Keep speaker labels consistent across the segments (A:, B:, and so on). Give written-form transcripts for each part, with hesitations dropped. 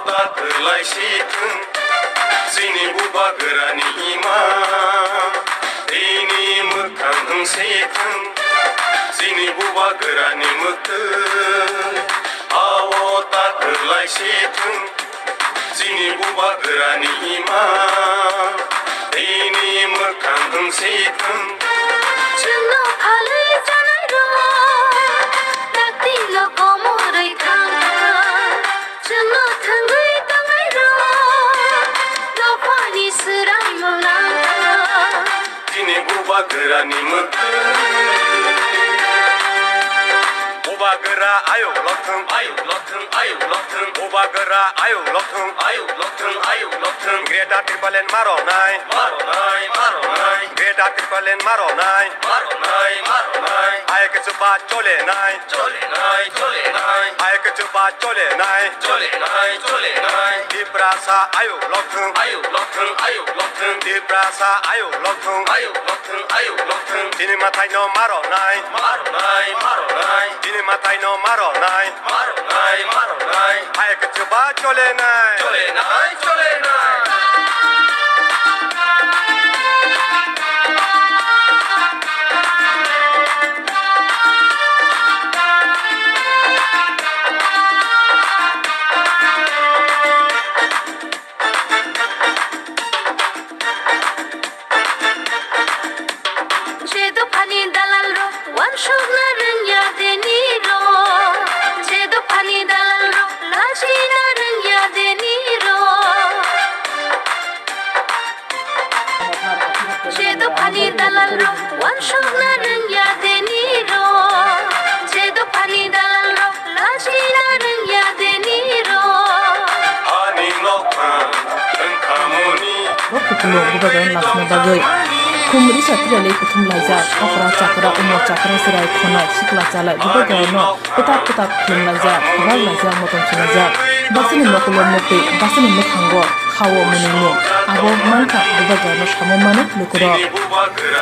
A: दाखोलाय सिथों जोंनि बुबा गोरानि इमा दैनि मोखां होंसेथों जोंनि बुबा गोरानि मोखै आव दाखोलाय सिथों जोंनि बुबा गोरानि इमा दैनि मोखां होंसेथों
B: जोंनो फालै जानाय र' दाक्तिल' कमरै थांखा जोंनो थोंगै दांनाय र' लफानि सोरां मोनांखा
A: दिनै बुबा गोरानि मोखै बुबा गोरा आयौ लथों आयौ लथों आयौ लथों बुबा गोरा आयौ लथों आयौ लथों आयौ लथों ग्रेटा ट्रिपलेन मारनाय मारनाय मारनाय ग्रेटा ट्रिपलेन मारनाय मारनाय मारनाय आयके जुबा चलेनाय चलेनाय चलेनाय आयके जुबा चलेनाय चलेनाय चलेनाय दिप्रासा आयौ लथों आयौ लथों आयौ लथों दिप्रासा आयौ लथों आयौ लथों आयौ लथों दिनै माथाय न मारनाय मारनाय मारनाय दिनै माथाय न मारनाय मारनाय मारनाय आयके जुबा चलेनाय चलेनाय चलेनाय
B: जेदो फानि दालाल र' वानसुना रोंया देनि र' जेदो फानि दालाल र' लाजिना रोंया देनि र' जेदो फानि दालाल र' वानसुना रोंया देनि र' जेदो फानि दालाल र' लाजिना रोंया देनि र'
A: हानि लखा ओंखामनि
C: Kutulo buka gayon laksana bagay. Kumri satria lay kutum lajar. Akra cakra umur cakra serai khonai sikla calai buka gayon no petak film lajar. Bag lajar motom lajar. Basin lokulo mote basin lokhango khawo munimo. Abo manka buka gayon no samo mane lokuro.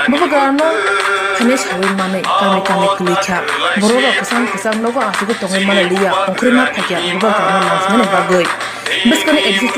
C: Buka gayon no khane sawi mane kami kulikha. Bororo kesang logo asigo tongai mane liya. Ongkrima thakya buka gayon laksana bagay. Bas kane exit